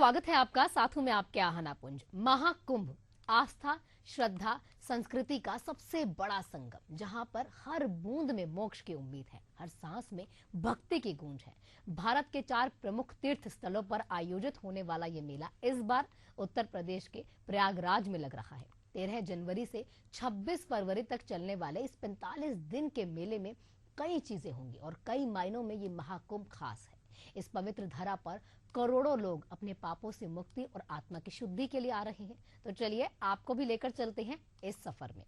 स्वागत है आपका, साथ में आपके आहना पुंज। महाकुंभ आस्था, श्रद्धा, संस्कृति का सबसे बड़ा संगम, जहां पर हर बूंद में मोक्ष की उम्मीद है, हर सांस में भक्ति की गूंज है। भारत के 4 प्रमुख तीर्थ स्थलों पर आयोजित होने वाला ये मेला इस बार उत्तर प्रदेश के प्रयागराज में लग रहा है। 13 जनवरी से 26 फरवरी तक चलने वाले इस 45 दिन के मेले में कई चीजें होंगी और कई मायनों में ये महाकुंभ खास है। इस पवित्र धरा पर करोड़ों लोग अपने पापों से मुक्ति और आत्मा की शुद्धि के लिए आ रहे हैं। तो चलिए आपको भी लेकर चलते हैं इस सफर में।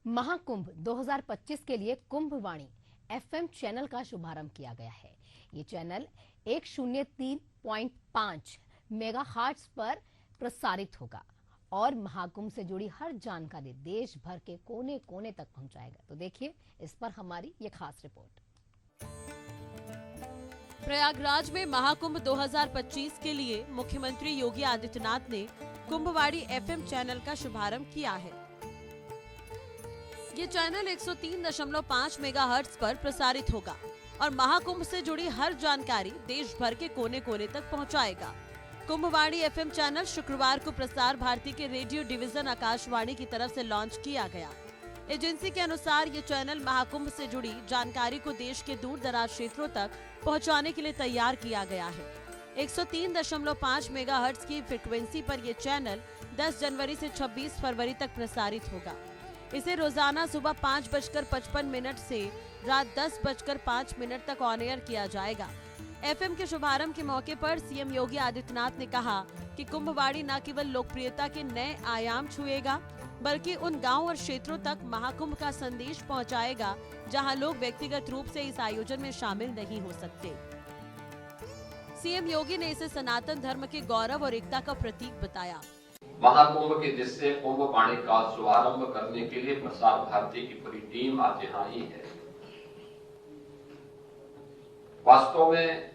महाकुंभ 2025 के लिए कुंभवाणी एफएम चैनल का शुभारंभ किया गया है। ये चैनल 103.5 मेगाहर्ट्ज पर प्रसारित होगा और महाकुंभ से जुड़ी हर जानकारी देश भर के कोने कोने तक पहुंचाएगा। तो देखिए इस पर हमारी ये खास रिपोर्ट। प्रयागराज में महाकुंभ 2025 के लिए मुख्यमंत्री योगी आदित्यनाथ ने कुंभवाणी एफएम चैनल का शुभारंभ किया है। ये चैनल 103.5 मेगाहर्ट्ज पर प्रसारित होगा और महाकुंभ से जुड़ी हर जानकारी देश भर के कोने कोने तक पहुंचाएगा। कुंभवाणी एफएम चैनल शुक्रवार को प्रसार भारती के रेडियो डिवीजन आकाशवाणी की तरफ से लॉन्च किया गया। एजेंसी के अनुसार ये चैनल महाकुंभ से जुड़ी जानकारी को देश के दूर दराज क्षेत्रों तक पहुंचाने के लिए तैयार किया गया है। 103.5 मेगाहर्ट्ज की फ्रिक्वेंसी पर यह चैनल 10 जनवरी से 26 फरवरी तक प्रसारित होगा। इसे रोजाना सुबह 5:55 से रात 10:05 तक ऑन एयर किया जाएगा। एफएम के शुभारंभ के मौके पर सीएम योगी आदित्यनाथ ने कहा कि कुंभवाणी न केवल लोकप्रियता के नए आयाम छुएगा, बल्कि उन गांव और क्षेत्रों तक महाकुंभ का संदेश पहुंचाएगा जहां लोग व्यक्तिगत रूप से इस आयोजन में शामिल नहीं हो सकते। सीएम योगी ने इसे सनातन धर्म के गौरव और एकता का प्रतीक बताया। महाकुंभ के जिससे कुंभवाणी का शुभारंभ करने के लिए प्रसार भारती की पूरी टीम आज यहाँ ही है। वास्तव में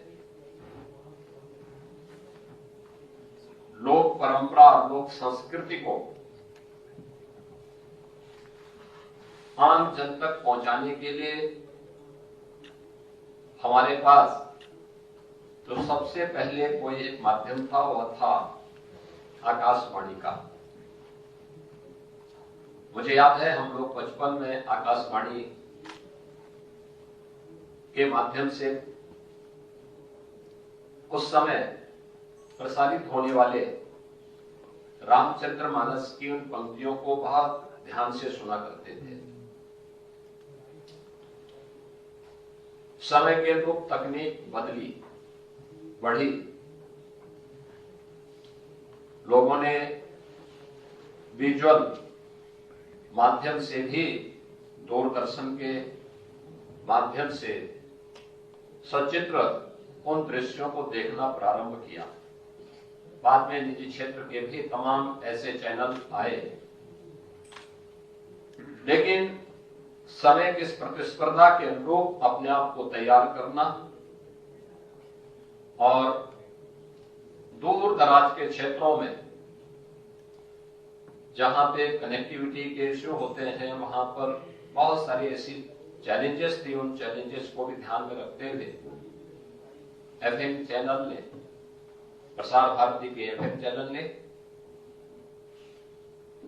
लोक परंपरा और लोक संस्कृति को आम जन तक पहुंचाने के लिए हमारे पास जो सबसे पहले कोई एक माध्यम था वह था आकाशवाणी का। मुझे याद है हम लोग बचपन में आकाशवाणी के माध्यम से उस समय प्रसारित होने वाले रामचरितमानस की उन पंक्तियों को बहुत ध्यान से सुना करते थे। समय के अनुरूप तकनीक बदली, बढ़ी, लोगों ने विजुअल माध्यम से भी दूरदर्शन के माध्यम से सचित्र उन दृश्यों को देखना प्रारंभ किया। बाद में निजी क्षेत्र के भी तमाम ऐसे चैनल आए, लेकिन समय की इस प्रतिस्पर्धा के अनुरूप अपने आप को तैयार करना और दूर दराज के क्षेत्रों में जहां पे कनेक्टिविटी के इश्यू होते हैं वहां पर बहुत सारी ऐसी चैलेंजेस थी। उन चैलेंजेस को भी ध्यान में रखते हुए एफएम चैनल ने, प्रसार भारती के एफएम चैनल ने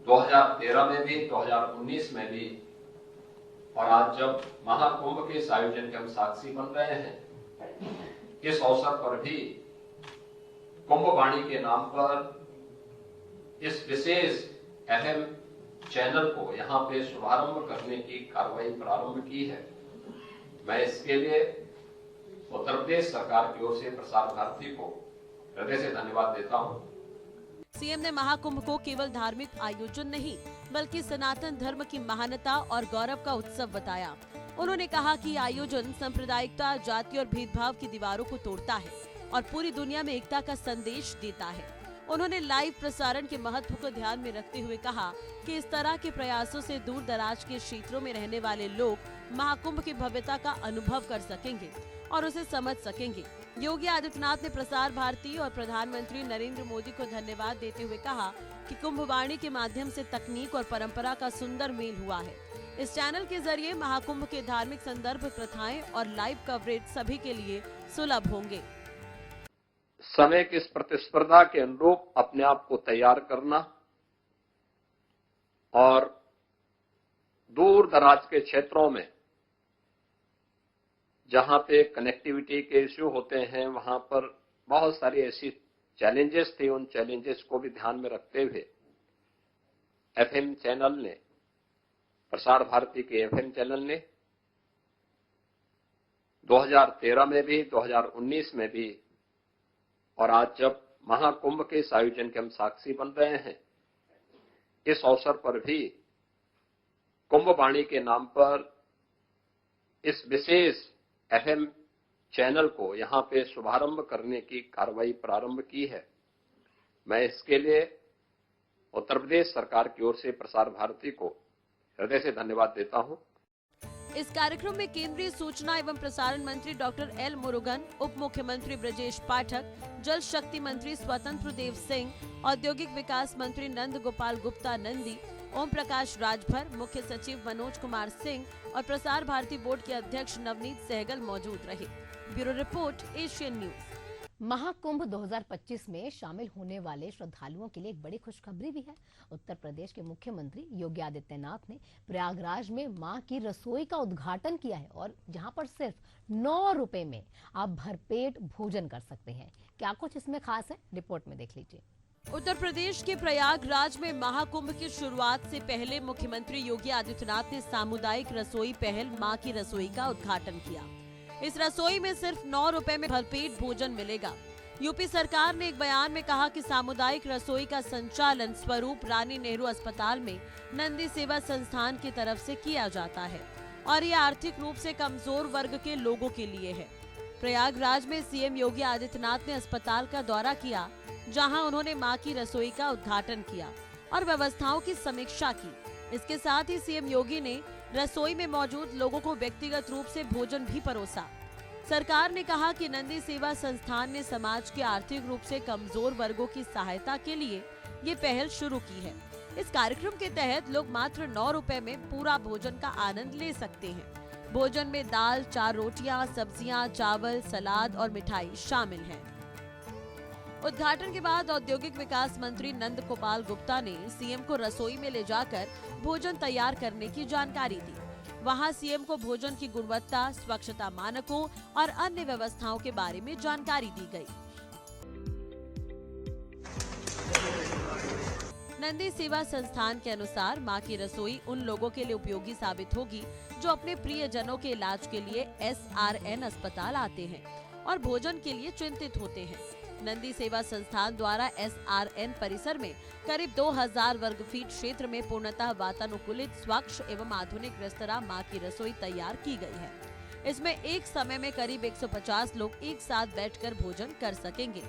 2013 में भी, 2019 में भी और आज जब महाकुंभ के इस आयोजन के हम साक्षी बन रहे हैं, इस अवसर पर भी कुंभवाणी के नाम पर इस विशेष एफएम चैनल को यहाँ पे शुभारंभ करने की कार्रवाई प्रारंभ की है। मैं इसके लिए उत्तर प्रदेश सरकार की ओर से प्रसार भारती को हृदय से धन्यवाद देता हूँ। सीएम ने महाकुंभ को केवल धार्मिक आयोजन नहीं, बल्कि सनातन धर्म की महानता और गौरव का उत्सव बताया। उन्होंने कहा कि आयोजन सांप्रदायिकता, जाति और भेदभाव की दीवारों को तोड़ता है और पूरी दुनिया में एकता का संदेश देता है। उन्होंने लाइव प्रसारण के महत्व को ध्यान में रखते हुए कहा कि इस तरह के प्रयासों से दूर दराज के क्षेत्रों में रहने वाले लोग महाकुंभ की भव्यता का अनुभव कर सकेंगे और उसे समझ सकेंगे। योगी आदित्यनाथ ने प्रसार भारती और प्रधानमंत्री नरेंद्र मोदी को धन्यवाद देते हुए कहा कि कुंभवाणी के माध्यम से तकनीक और परंपरा का सुंदर मेल हुआ है। इस चैनल के जरिए महाकुंभ के धार्मिक संदर्भ, प्रथाएं और लाइव कवरेज सभी के लिए सुलभ होंगे। समय की इस प्रतिस्पर्धा के अनुरूप अपने आप को तैयार करना और दूर दराज के क्षेत्रों में जहां पे कनेक्टिविटी के इश्यू होते हैं, वहां पर बहुत सारी ऐसी चैलेंजेस थी। उन चैलेंजेस को भी ध्यान में रखते हुए एफएम चैनल ने, प्रसार भारती के एफएम चैनल ने 2013 में भी, 2019 में भी और आज जब महाकुंभ के इस आयोजन के हम साक्षी बन रहे हैं, इस अवसर पर भी कुंभवाणी के नाम पर इस विशेष एफएम चैनल को यहां पे शुभारंभ करने की कार्रवाई प्रारंभ की है। मैं इसके लिए उत्तर प्रदेश सरकार की ओर से प्रसार भारती को हृदय से धन्यवाद देता हूं। इस कार्यक्रम में केंद्रीय सूचना एवं प्रसारण मंत्री डॉक्टर एल मुरुगन, उप मुख्यमंत्री ब्रजेश पाठक, जल शक्ति मंत्री स्वतंत्र देव सिंह, औद्योगिक विकास मंत्री नंद गोपाल गुप्ता नंदी, ओम प्रकाश राजभर, मुख्य सचिव मनोज कुमार सिंह और प्रसार भारती बोर्ड के अध्यक्ष नवनीत सहगल मौजूद रहे। Bureau report, Asian news. Mahakumbh 2025 में शामिल होने वाले श्रद्धालुओं के लिए एक बड़ी खुशखबरी भी है। उत्तर प्रदेश के मुख्यमंत्री योगी आदित्यनाथ ने प्रयागराज में मां की रसोई का उद्घाटन किया है और जहां पर सिर्फ 9 रुपए में आप भरपेट भोजन कर सकते हैं। क्या कुछ इसमें खास है, रिपोर्ट में देख लीजिए। उत्तर प्रदेश के प्रयागराज में महाकुंभ की शुरुआत से पहले मुख्यमंत्री योगी आदित्यनाथ ने सामुदायिक रसोई पहल मां की रसोई का उद्घाटन किया। इस रसोई में सिर्फ 9 रुपए में भरपेट भोजन मिलेगा। यूपी सरकार ने एक बयान में कहा कि सामुदायिक रसोई का संचालन स्वरूप रानी नेहरू अस्पताल में नंदी सेवा संस्थान की तरफ से किया जाता है और ये आर्थिक रूप से कमजोर वर्ग के लोगों के लिए है। प्रयागराज में सीएम योगी आदित्यनाथ ने अस्पताल का दौरा किया, जहां उन्होंने मां की रसोई का उद्घाटन किया और व्यवस्थाओं की समीक्षा की। इसके साथ ही सीएम योगी ने रसोई में मौजूद लोगों को व्यक्तिगत रूप से भोजन भी परोसा। सरकार ने कहा कि नंदी सेवा संस्थान ने समाज के आर्थिक रूप से कमजोर वर्गों की सहायता के लिए ये पहल शुरू की है। इस कार्यक्रम के तहत लोग मात्र 9 रुपए में पूरा भोजन का आनंद ले सकते हैं। भोजन में दाल, 4 रोटियां, सब्जियां, चावल, सलाद और मिठाई शामिल हैं। उद्घाटन के बाद औद्योगिक विकास मंत्री नंद गोपाल गुप्ता ने सीएम को रसोई में ले जाकर भोजन तैयार करने की जानकारी दी। वहां सीएम को भोजन की गुणवत्ता, स्वच्छता मानकों और अन्य व्यवस्थाओं के बारे में जानकारी दी गई। नंदी सेवा संस्थान के अनुसार मां की रसोई उन लोगों के लिए उपयोगी साबित होगी जो अपने प्रियजनों के इलाज के लिए SRN अस्पताल आते हैं और भोजन के लिए चिंतित होते हैं। नंदी सेवा संस्थान द्वारा SRN परिसर में करीब 2000 वर्ग फीट क्षेत्र में पूर्णतः वातानुकूलित, स्वच्छ एवं आधुनिक रेस्तरां मां की रसोई तैयार की गई है। इसमें एक समय में करीब 150 लोग एक साथ बैठकर भोजन कर सकेंगे।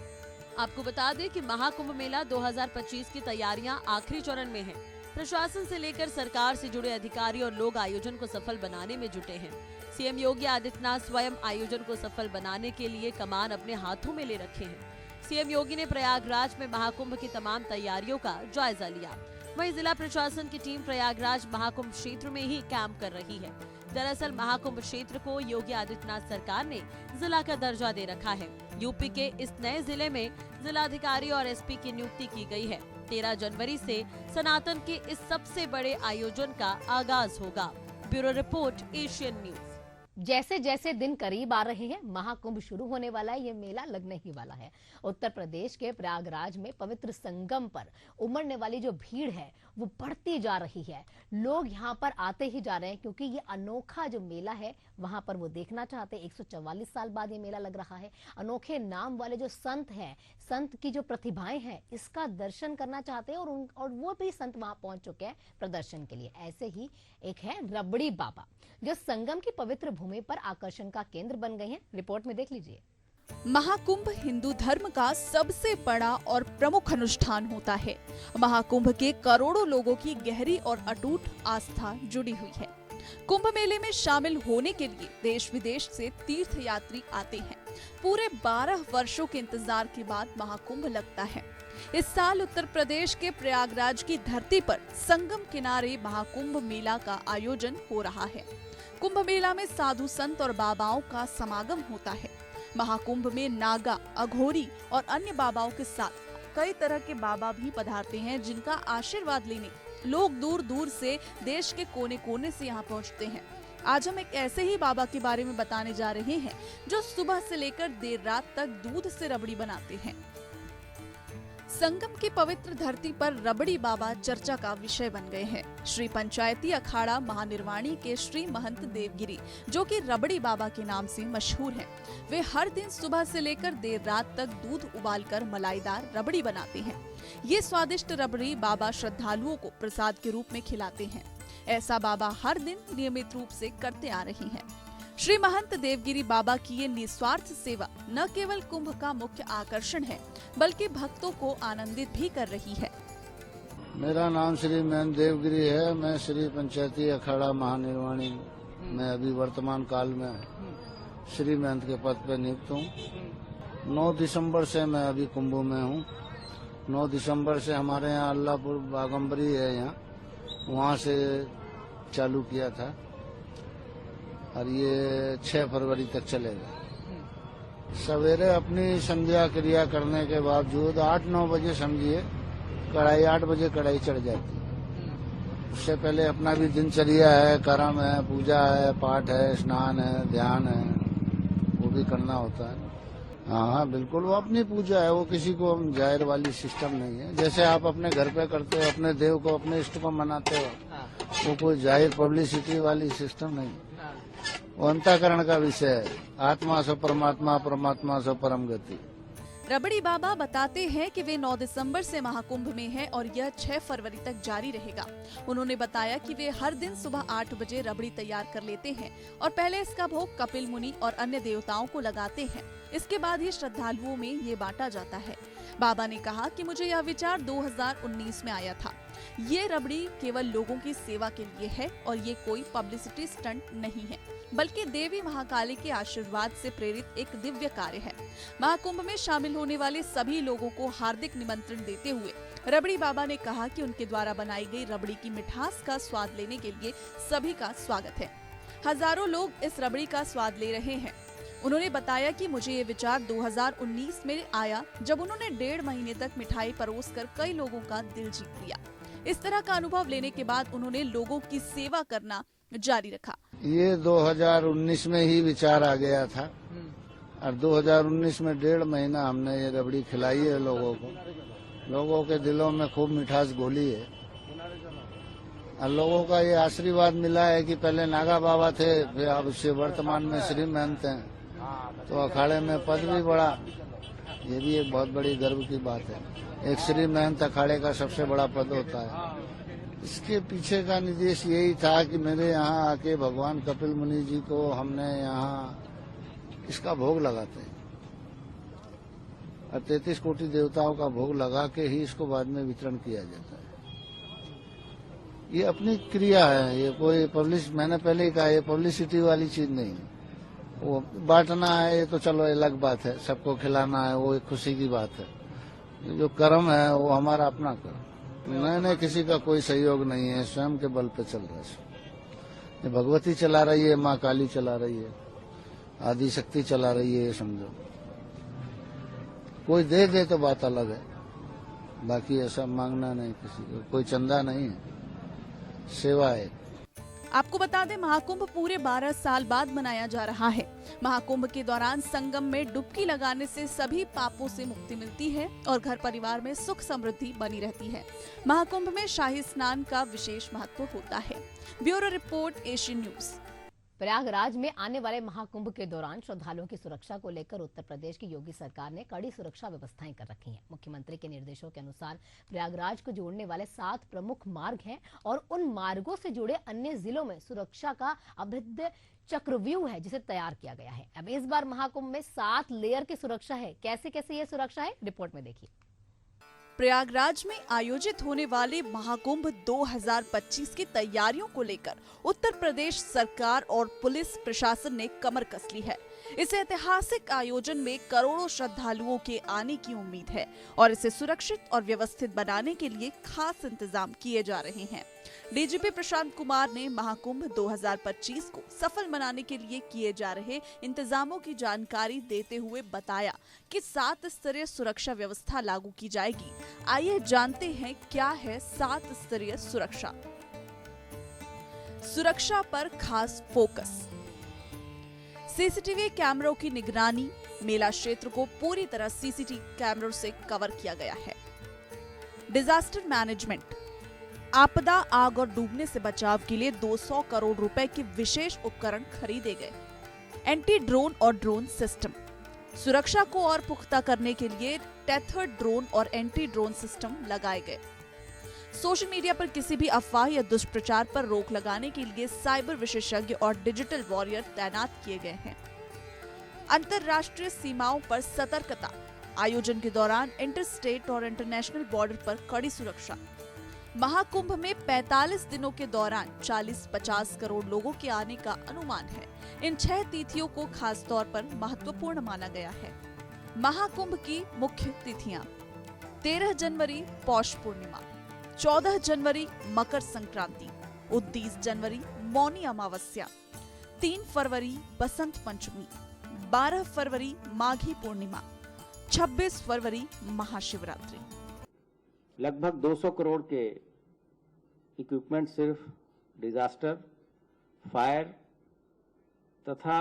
आपको बता दें कि महाकुंभ मेला 2025 की तैयारियां आखिरी चरण में हैं। प्रशासन से लेकर सरकार से जुड़े अधिकारी और लोग आयोजन को सफल बनाने में जुटे हैं। सीएम योगी आदित्यनाथ स्वयं आयोजन को सफल बनाने के लिए कमान अपने हाथों में ले रखे हैं। सीएम योगी ने प्रयागराज में महाकुंभ की तमाम तैयारियों का जायजा लिया। वहीं जिला प्रशासन की टीम प्रयागराज महाकुंभ क्षेत्र में ही कैंप कर रही है। दरअसल महाकुंभ क्षेत्र को योगी आदित्यनाथ सरकार ने जिला का दर्जा दे रखा है। यूपी के इस नए जिले में जिलाधिकारी और SP की नियुक्ति की गई है। 13 जनवरी से सनातन के इस सबसे बड़े आयोजन का आगाज होगा। Bureau report, Asian news. जैसे जैसे दिन करीब आ रहे हैं, महाकुंभ शुरू होने वाला है, ये मेला लगने ही वाला है। उत्तर प्रदेश के प्रयागराज में पवित्र संगम पर उमड़ने वाली जो भीड़ है वो बढ़ती जा रही है। लोग यहाँ पर आते ही जा रहे हैं क्योंकि ये अनोखा जो मेला है वहां पर वो देखना चाहते हैं। 144 साल बाद ये मेला लग रहा है। अनोखे नाम वाले जो संत हैं, संत की जो प्रतिभाएं हैं, इसका दर्शन करना चाहते हैं और वो भी संत वहां पहुंच चुके हैं प्रदर्शन के लिए। ऐसे ही एक है रबड़ी बाबा, जो संगम की पवित्र भूमि पर आकर्षण का केंद्र बन गए हैं। रिपोर्ट में देख लीजिए। महाकुंभ हिंदू धर्म का सबसे बड़ा और प्रमुख अनुष्ठान होता है। महाकुंभ के करोड़ों लोगों की गहरी और अटूट आस्था जुड़ी हुई है। कुंभ मेले में शामिल होने के लिए देश विदेश से तीर्थ यात्री आते हैं। पूरे 12 वर्षों के इंतजार के बाद महाकुंभ लगता है। इस साल उत्तर प्रदेश के प्रयागराज की धरती पर संगम किनारे महाकुंभ मेला का आयोजन हो रहा है। कुंभ मेला में साधु संत और बाबाओं का समागम होता है। महाकुंभ में नागा, अघोरी और अन्य बाबाओं के साथ कई तरह के बाबा भी पधारते हैं, जिनका आशीर्वाद लेने लोग दूर दूर से देश के कोने कोने से यहाँ पहुँचते हैं। आज हम एक ऐसे ही बाबा के बारे में बताने जा रहे हैं जो सुबह से लेकर देर रात तक दूध से रबड़ी बनाते हैं। संगम की पवित्र धरती पर रबड़ी बाबा चर्चा का विषय बन गए हैं। श्री पंचायती अखाड़ा महानिर्वाणी के श्री महंत देवगिरी, जो कि रबड़ी बाबा के नाम से मशहूर हैं, वे हर दिन सुबह से लेकर देर रात तक दूध उबालकर मलाईदार रबड़ी बनाते हैं। ये स्वादिष्ट रबड़ी बाबा श्रद्धालुओं को प्रसाद के रूप में खिलाते हैं। ऐसा बाबा हर दिन नियमित रूप से करते आ रही हैं। श्री महंत देवगिरी बाबा की ये निस्वार्थ सेवा न केवल कुंभ का मुख्य आकर्षण है, बल्कि भक्तों को आनंदित भी कर रही है। मेरा नाम श्री महंत देवगिरी है। मैं श्री पंचायती अखाड़ा महानिर्वाणी में अभी वर्तमान काल में श्री महंत के पद पर नियुक्त हूँ। 9 दिसंबर से मैं अभी कुंभ में हूँ। 9 दिसंबर से हमारे यहाँ अल्लाहपुर बागम्बरी है, यहाँ वहाँ से चालू किया था और ये 6 फरवरी तक चलेगा। सवेरे अपनी संध्या क्रिया करने के बावजूद 8-9 बजे समझिए कढ़ाई 8 बजे कढ़ाई चढ़ जाती है। उससे पहले अपना भी दिनचर्या है, कर्म है, पूजा है, पाठ है, स्नान है, ध्यान है, वो भी करना होता है। हाँ बिल्कुल, वो अपनी पूजा है, वो किसी को जाहिर वाली सिस्टम नहीं है। जैसे आप अपने घर पे करते हो, अपने देव को, अपने इष्ट को मनाते हो, वो कोई जाहिर पब्लिसिटी वाली सिस्टम नहीं। वो अंतःकरण का विषय है। आत्मा सो परमात्मा, परमात्मा सो परम गति। रबड़ी बाबा बताते हैं कि वे 9 दिसंबर से महाकुंभ में हैं और यह 6 फरवरी तक जारी रहेगा। उन्होंने बताया कि वे हर दिन सुबह 8 बजे रबड़ी तैयार कर लेते हैं और पहले इसका भोग कपिल मुनि और अन्य देवताओं को लगाते हैं। इसके बाद ही श्रद्धालुओं में ये बांटा जाता है। बाबा ने कहा कि मुझे यह विचार 2019 में आया था। ये रबड़ी केवल लोगों की सेवा के लिए है और ये कोई पब्लिसिटी स्टंट नहीं है, बल्कि देवी महाकाली के आशीर्वाद से प्रेरित एक दिव्य कार्य है। महाकुंभ में शामिल होने वाले सभी लोगों को हार्दिक निमंत्रण देते हुए रबड़ी बाबा ने कहा कि उनके द्वारा बनाई गई रबड़ी की मिठास का स्वाद लेने के लिए सभी का स्वागत है। हजारों लोग इस रबड़ी का स्वाद ले रहे हैं। उन्होंने बताया कि मुझे ये विचार 2019 में आया, जब उन्होंने 1.5 महीने तक मिठाई परोसकर कई लोगों का दिल जीत लिया। इस तरह का अनुभव लेने के बाद उन्होंने लोगों की सेवा करना जारी रखा। ये 2019 में ही विचार आ गया था और 2019 में 1.5 महीना हमने ये रबड़ी खिलाई है लोगों को। लोगों के दिलों में खूब मिठास घोली है और लोगों का ये आशीर्वाद मिला है कि पहले नागा बाबा थे, फिर अब से वर्तमान में श्री महंत हैं, तो अखाड़े में पद भी बढ़ा। ये भी एक बहुत बड़ी गर्व की बात है। एक श्री महंत अखाड़े का सबसे बड़ा पद होता है। इसके पीछे का निर्देश यही था कि मेरे यहाँ आके भगवान कपिल मुनि जी को हमने यहाँ इसका भोग लगाते हैं और 33 कोटि देवताओं का भोग लगा के ही इसको बाद में वितरण किया जाता है। ये अपनी क्रिया है, ये कोई मैंने पहले ही कहा, ये पब्लिसिटी वाली चीज नहीं है। वो बांटना है ये तो चलो अलग बात है, सबको खिलाना है वो एक खुशी की बात है। जो कर्म है वो हमारा अपना कर्म, नहीं किसी का कोई सहयोग नहीं है, स्वयं के बल पे चल रहा है। ये भगवती चला रही है, माँ काली चला रही है, आदि शक्ति चला रही है, ये समझो। कोई दे तो बात अलग है, बाकी ऐसा मांगना नहीं किसी को, कोई चंदा नहीं है, सेवा है। आपको बता दें, महाकुंभ पूरे 12 साल बाद मनाया जा रहा है। महाकुंभ के दौरान संगम में डुबकी लगाने से सभी पापों से मुक्ति मिलती है और घर परिवार में सुख समृद्धि बनी रहती है। महाकुंभ में शाही स्नान का विशेष महत्व होता है। Bureau report, Asian news. Prayagraj में आने वाले महाकुंभ के दौरान श्रद्धालुओं की सुरक्षा को लेकर उत्तर प्रदेश की योगी सरकार ने कड़ी सुरक्षा व्यवस्थाएं कर रखी हैं। मुख्यमंत्री के निर्देशों के अनुसार प्रयागराज को जोड़ने वाले 7 प्रमुख मार्ग हैं और उन मार्गों से जुड़े अन्य जिलों में सुरक्षा का अभिन्न चक्रव्यूह है जिसे तैयार किया गया है। अब इस बार महाकुंभ में 7 लेयर की सुरक्षा है। कैसे कैसे ये सुरक्षा है, रिपोर्ट में देखिए। प्रयागराज में आयोजित होने वाले महाकुंभ 2025 की तैयारियों को लेकर उत्तर प्रदेश सरकार और पुलिस प्रशासन ने कमर कस ली है। इस ऐतिहासिक आयोजन में करोड़ों श्रद्धालुओं के आने की उम्मीद है और इसे सुरक्षित और व्यवस्थित बनाने के लिए खास इंतजाम किए जा रहे हैं। डीजीपी प्रशांत कुमार ने महाकुंभ 2025 को सफल बनाने के लिए किए जा रहे इंतजामों की जानकारी देते हुए बताया कि 7 स्तरीय सुरक्षा व्यवस्था लागू की जाएगी। आइए जानते हैं क्या है 7 स्तरीय सुरक्षा। सुरक्षा पर खास फोकस। सीसीटीवी कैमरों की निगरानी। मेला क्षेत्र को पूरी तरह सीसीटीवी कैमरों से कवर किया गया है। Disaster management. आपदा, आग और डूबने से बचाव के लिए 200 करोड़ रुपए के विशेष उपकरण खरीदे गए। एंटी ड्रोन और ड्रोन सिस्टम। सुरक्षा को और पुख्ता करने के लिए टेथर्ड ड्रोन और एंटी ड्रोन सिस्टम लगाए गए। सोशल मीडिया पर किसी भी अफवाह या दुष्प्रचार पर रोक लगाने के लिए साइबर विशेषज्ञ और डिजिटल वॉरियर तैनात किए गए हैं। अंतर्राष्ट्रीय सीमाओं पर सतर्कता। आयोजन के दौरान इंटर स्टेट और इंटरनेशनल बॉर्डर पर कड़ी सुरक्षा। महाकुंभ में 45 दिनों के दौरान 40-50 करोड़ लोगों के आने का अनुमान है। इन 6 तिथियों को खास तौर पर महत्वपूर्ण माना गया है। महाकुंभ की मुख्य तिथियां: 13 जनवरी पौष पूर्णिमा, 14 जनवरी मकर संक्रांति, 29 जनवरी मौनी अमावस्या, 3 फरवरी बसंत पंचमी, 12 फरवरी माघी पूर्णिमा, 26 फरवरी महाशिवरात्रि। लगभग 200 करोड़ के इक्विपमेंट सिर्फ डिजास्टर, फायर तथा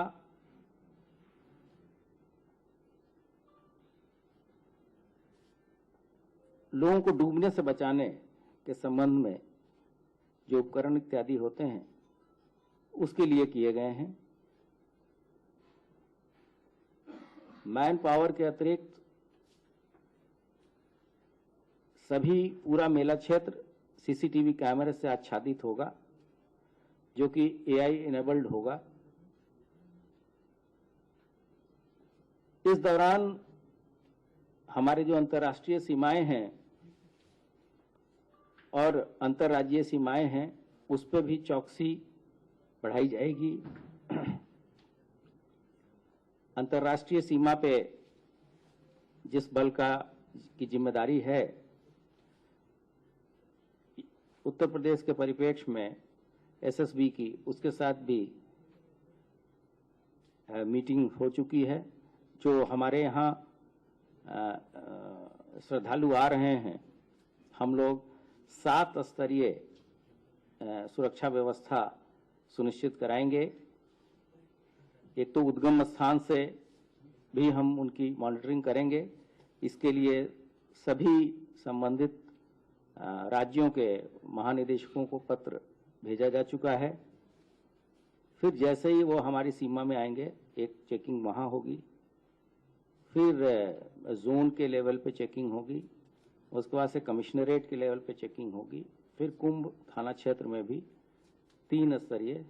लोगों को डूबने से बचाने के संबंध में जो उपकरण इत्यादि होते हैं उसके लिए किए गए हैं। मैन पावर के अतिरिक्त सभी पूरा मेला क्षेत्र सीसीटीवी कैमरे से आच्छादित होगा जो कि एआई इनेबल्ड होगा। इस दौरान हमारे जो अंतर्राष्ट्रीय सीमाएं हैं और अंतर्राज्यीय सीमाएं हैं उस पर भी चौकसी बढ़ाई जाएगी। अंतर्राष्ट्रीय सीमा पे जिस बल की जिम्मेदारी है, उत्तर प्रदेश के परिप्रेक्ष्य में एसएसबी की, उसके साथ भी मीटिंग हो चुकी है। जो हमारे यहाँ श्रद्धालु आ रहे हैं, हम लोग 7 स्तरीय सुरक्षा व्यवस्था सुनिश्चित कराएंगे। एक तो उद्गम स्थान से भी हम उनकी मॉनिटरिंग करेंगे। इसके लिए सभी संबंधित राज्यों के महानिदेशकों को पत्र भेजा जा चुका है। फिर जैसे ही वो हमारी सीमा में आएंगे, एक चेकिंग वहाँ होगी, फिर जोन के लेवल पे चेकिंग होगी, उसके बाद से कमिश्नरेट के लेवल पे चेकिंग होगी, फिर कुंभ थाना क्षेत्र में भी 3 स्तरीय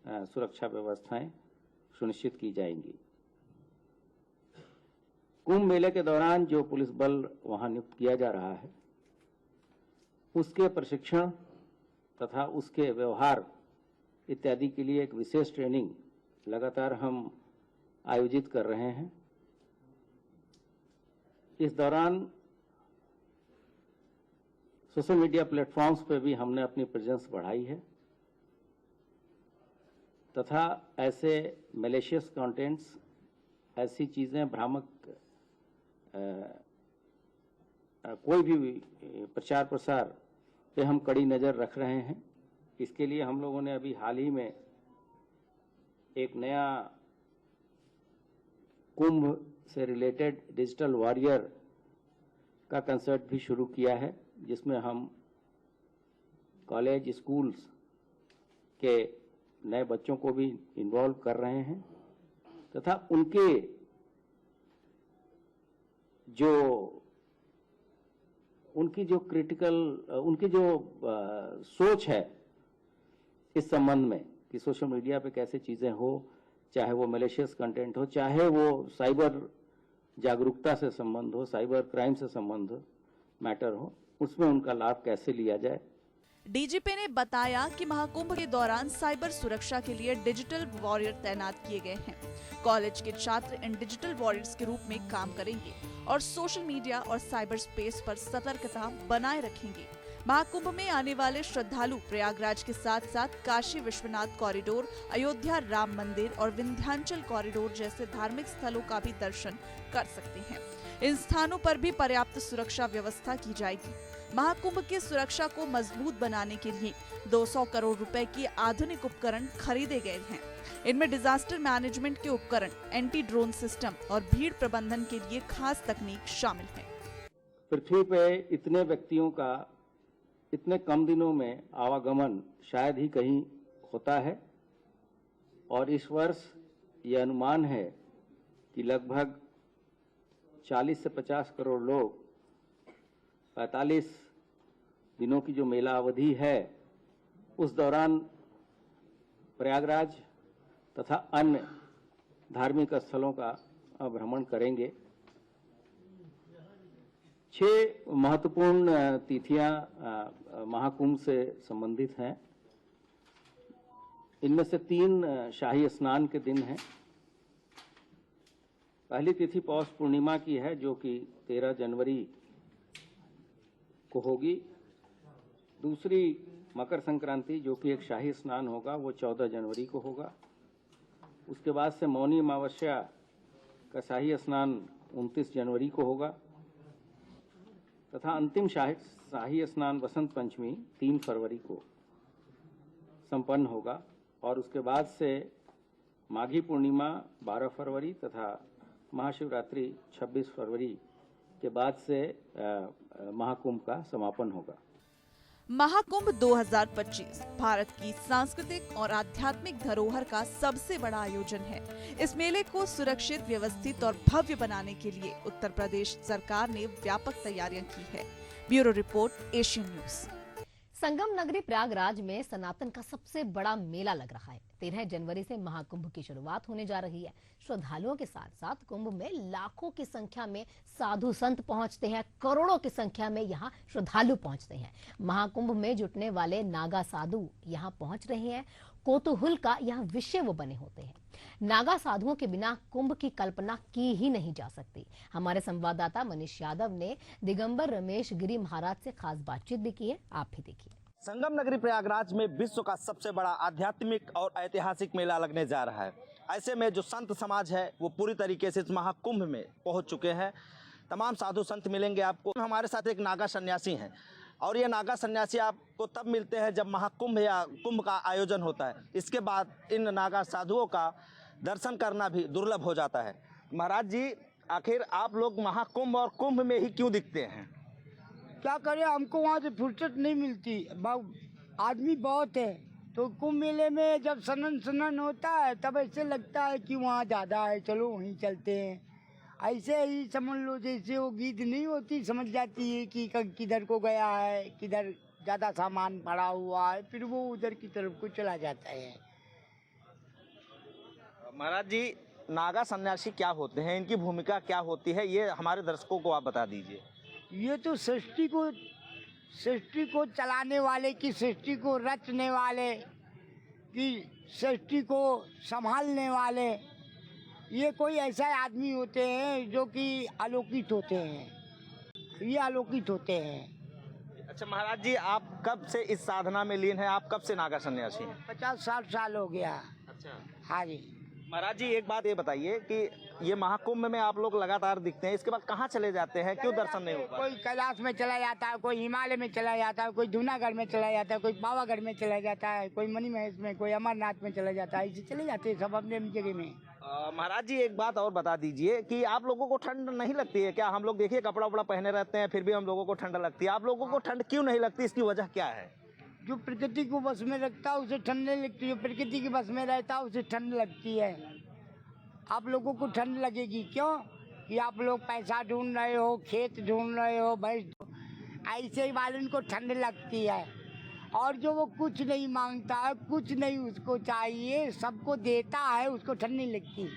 सुरक्षा व्यवस्थाएं सुनिश्चित की जाएंगी। कुंभ मेले के दौरान जो पुलिस बल वहां नियुक्त किया जा रहा है उसके प्रशिक्षण तथा उसके व्यवहार इत्यादि के लिए एक विशेष ट्रेनिंग लगातार हम आयोजित कर रहे हैं। इस दौरान सोशल मीडिया प्लेटफॉर्म्स पे भी हमने अपनी प्रेजेंस बढ़ाई है तथा ऐसे मैलिशियस कंटेंट्स, ऐसी चीजें, भ्रामक कोई भी प्रचार प्रसार पे हम कड़ी नजर रख रहे हैं। इसके लिए हम लोगों ने अभी हाल ही में एक नया कुंभ से रिलेटेड डिजिटल वॉरियर का कंसेप्ट भी शुरू किया है, जिसमें हम कॉलेज, स्कूल्स के नए बच्चों को भी इन्वॉल्व कर रहे हैं तथा उनके उनकी जो क्रिटिकल उनकी जो सोच है इस संबंध में कि सोशल मीडिया पे कैसे चीजें हो, चाहे वो मैलिशियस कंटेंट हो, चाहे वो साइबर जागरूकता से संबंध हो, साइबर क्राइम से संबंध मैटर हो, उसमें उनका लाभ कैसे लिया जाए। डीजीपी ने बताया कि महाकुंभ के दौरान साइबर सुरक्षा के लिए डिजिटल वॉरियर तैनात किए गए हैं। कॉलेज के छात्र इन डिजिटल वॉरियर्स के रूप में काम करेंगे और सोशल मीडिया और साइबर स्पेस पर सतर्कता बनाए रखेंगे। महाकुंभ में आने वाले श्रद्धालु प्रयागराज के साथ साथ काशी विश्वनाथ कॉरिडोर, अयोध्या राम मंदिर और विंध्याचल कॉरिडोर जैसे धार्मिक स्थलों का भी दर्शन कर सकते हैं। इन स्थानों पर भी पर्याप्त सुरक्षा व्यवस्था की जाएगी। महाकुंभ की सुरक्षा को मजबूत बनाने के लिए 200 करोड़ रुपए के आधुनिक उपकरण खरीदे गए हैं। इनमें डिजास्टर मैनेजमेंट के उपकरण, एंटी ड्रोन सिस्टम और भीड़ प्रबंधन के लिए खास तकनीक शामिल है। पृथ्वी पे इतने व्यक्तियों का इतने कम दिनों में आवागमन शायद ही कहीं होता है और इस वर्ष ये अनुमान है कि लगभग 40 से 50 करोड़ लोग 45 दिनों की जो मेला अवधि है उस दौरान प्रयागराज तथा अन्य धार्मिक स्थलों का भ्रमण करेंगे। 6 महत्वपूर्ण तिथियां महाकुंभ से संबंधित हैं। इनमें से 3 शाही स्नान के दिन हैं। पहली तिथि पौष पूर्णिमा की है जो कि 13 जनवरी को होगी। दूसरी मकर संक्रांति जो कि एक शाही स्नान होगा वो 14 जनवरी को होगा। उसके बाद से मौनी अमावस्या का शाही स्नान 29 जनवरी को होगा तथा अंतिम शाही स्नान वसंत पंचमी 3 फरवरी को संपन्न होगा और उसके बाद से माघी पूर्णिमा 12 फरवरी तथा महाशिवरात्रि 26 फरवरी के बाद से महाकुंभ का समापन होगा। महाकुंभ 2025 भारत की सांस्कृतिक और आध्यात्मिक धरोहर का सबसे बड़ा आयोजन है। इस मेले को सुरक्षित, व्यवस्थित और भव्य बनाने के लिए उत्तर प्रदेश सरकार ने व्यापक तैयारियां की है। Bureau report, Asian news. संगम नगरी प्रयागराज में सनातन का सबसे बड़ा मेला लग रहा है। 13 जनवरी से महाकुंभ की शुरुआत होने जा रही है। श्रद्धालुओं के साथ साथ कुंभ में लाखों की संख्या में साधु संत पहुंचते हैं। करोड़ों की संख्या में यहाँ श्रद्धालु पहुंचते हैं। महाकुंभ में जुटने वाले नागा साधु यहाँ पहुंच रहे हैं। कौतूहल का यह विषय वो बने होते हैं। नागा साधुओं के बिना कुंभ की कल्पना की ही नहीं जा सकती। हमारे संवाददाता मनीष यादव ने दिगंबर रमेश गिरी महाराज से खास बातचीत भी की है। आप भी देखिए। संगम नगरी प्रयागराज में विश्व का सबसे बड़ा आध्यात्मिक और ऐतिहासिक मेला लगने जा रहा है। ऐसे में जो संत समाज है वो पूरी तरीके से इस महाकुंभ में पहुंच चुके हैं। तमाम साधु संत मिलेंगे आपको। हमारे साथ एक नागा सन्यासी हैं और ये नागा सन्यासी आपको तब मिलते हैं जब महाकुंभ या कुंभ का आयोजन होता है। इसके बाद इन नागा साधुओं का दर्शन करना भी दुर्लभ हो जाता है। महाराज जी, आखिर आप लोग महाकुंभ और कुंभ में ही क्यों दिखते हैं? क्या करें, हमको वहाँ से फुर्सत नहीं मिलती। आदमी बहुत है तो कुंभ मेले में जब सनन होता है तब ऐसे लगता है कि वहाँ ज़्यादा है, चलो वहीं चलते हैं। ऐसे ही समझ लो जैसे वो गीत नहीं होती, समझ जाती है कि किधर को गया है, किधर ज़्यादा सामान पड़ा हुआ है, फिर वो उधर की तरफ को चला जाता है। महाराज जी, नागा सन्यासी क्या होते हैं, इनकी भूमिका क्या होती है, ये हमारे दर्शकों को आप बता दीजिए। ये तो सृष्टि को चलाने वाले, की सृष्टि को रचने वाले, की सृष्टि को संभालने वाले, ये कोई ऐसा आदमी होते हैं जो कि अलौकिक होते हैं। ये अलौकिक होते हैं। अच्छा महाराज जी, आप कब से इस साधना में लीन हैं? आप कब से नागा सन्यासी हैं? 50-60 साल हो गया। अच्छा। हाँ जी। महाराज जी, एक बात ये बताइए कि ये महाकुंभ में आप लोग लगातार दिखते हैं, इसके बाद कहाँ चले जाते हैं, क्यों दर्शन नहीं होता? कोई कैलाश में चला जाता है, कोई हिमालय में चला जाता है, कोई जूनागढ़ में चला जाता है, कोई पावागढ़ में चला जाता है, कोई मणिमहेश में, कोई अमरनाथ में चला जाता है। इसे चले जाते हैं सब अपने अपनी जगह में। महाराज जी, एक बात और बता दीजिए कि आप लोगों को ठंड नहीं लगती है क्या? हम लोग देखिए कपड़ा वपड़ा पहने रहते हैं, फिर भी हम लोगों को ठंड लगती है। आप लोगों को ठंड क्यों नहीं लगती, इसकी वजह क्या है? जो प्रकृति को बस में रखता है उसे ठंड नहीं लगती, जो प्रकृति की बस में रहता है उसे ठंड लगती है। आप लोगों को ठंड लगेगी क्यों? कि आप लोग पैसा ढूंढ रहे हो, खेत ढूंढ रहे हो, भैंस, ऐसे ही वाले को ठंड लगती है। और जो वो कुछ नहीं मांगता है, कुछ नहीं उसको चाहिए, सबको देता है, उसको ठंड नहीं लगती।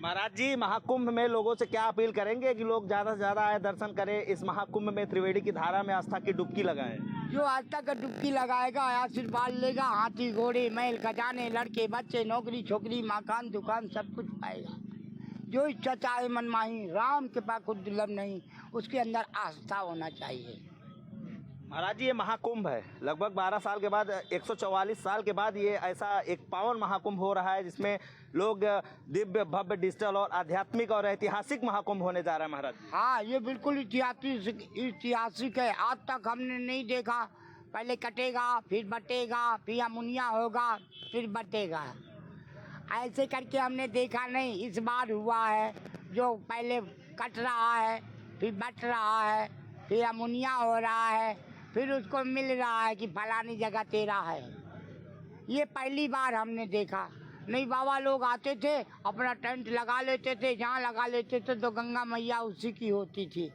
महाराज जी, महाकुंभ में लोगों से क्या अपील करेंगे कि लोग ज्यादा से ज्यादा आए, दर्शन करें, इस महाकुंभ में त्रिवेणी की धारा में आस्था की डुबकी लगाएं? जो आस्था का डुबकी लगाएगा, आशीर्वाद लेगा, हाथी घोड़े महल खजाने, लड़के बच्चे, नौकरी छोकरी, मकान दुकान सब कुछ पाएगा। जो इच्छा चाहे मनमाही, राम के पास कुछ दुर्लभ नहीं, उसके अंदर आस्था होना चाहिए। महाराज जी, ये महाकुंभ है, लगभग 12 साल के बाद, 144 साल के बाद ये ऐसा एक पावन महाकुंभ हो रहा है जिसमें लोग दिव्य भव्य डिजिटल और आध्यात्मिक और ऐतिहासिक महाकुंभ होने जा रहा है। महाराज, हाँ, ये बिल्कुल ऐतिहासिक है। आज तक हमने नहीं देखा। पहले कटेगा, फिर बटेगा, फिर अमुनिया होगा, फिर बटेगा, ऐसे करके हमने देखा नहीं। इस बार हुआ है, जो पहले कट रहा है, फिर बट रहा है, फिर अमुनिया हो रहा है, फिर उसको मिल रहा है कि फलानी जगह तेरा है। ये पहली बार हमने देखा। नहीं, बाबा लोग आते थे, अपना टेंट लगा लेते थे, जहाँ लगा लेते थे तो गंगा मैया उसी की होती थी।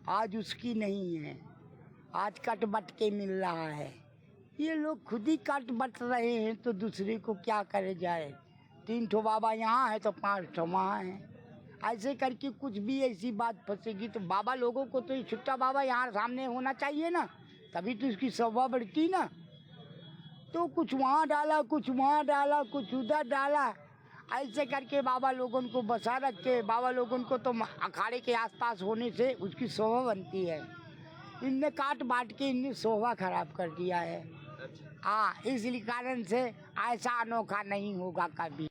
आज उसकी नहीं है, आज कट बट के मिल रहा है। ये लोग खुद ही कट बट रहे हैं तो दूसरे को क्या करे जाए। 3 ठो बाबा यहाँ है तो 5 ठो वहाँ है, ऐसे करके कुछ भी ऐसी बात फंसेगी तो बाबा लोगों को तो ये छुट्टा बाबा यहाँ सामने होना चाहिए ना, तभी तो इसकी शोभा बढ़ती ना। तो कुछ वहाँ डाला, कुछ वहाँ डाला, कुछ उधर डाला, ऐसे करके बाबा लोगों को बसा रखे। बाबा लोगों को तो अखाड़े के आसपास होने से उसकी शोभा बनती है। इनने काट बांट के इनने शोभा खराब कर दिया है। हाँ, इसलिए कारण से ऐसा अनोखा नहीं होगा कभी।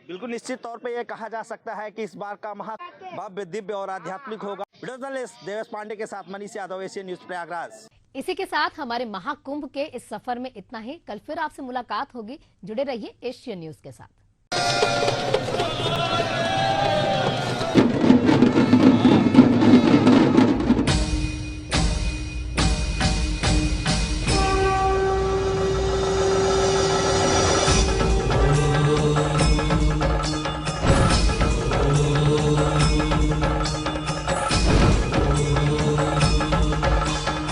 बिल्कुल निश्चित तौर पे ये कहा जा सकता है कि इस बार का भव्य दिव्य और आध्यात्मिक होगा। वीडियो जर्नलिस्ट देवेश पांडे के साथ मनीष यादव, एशियन न्यूज प्रयागराज। इसी के साथ हमारे महाकुंभ के इस सफर में इतना ही। कल फिर आपसे मुलाकात होगी। जुड़े रहिए एशियन न्यूज के साथ।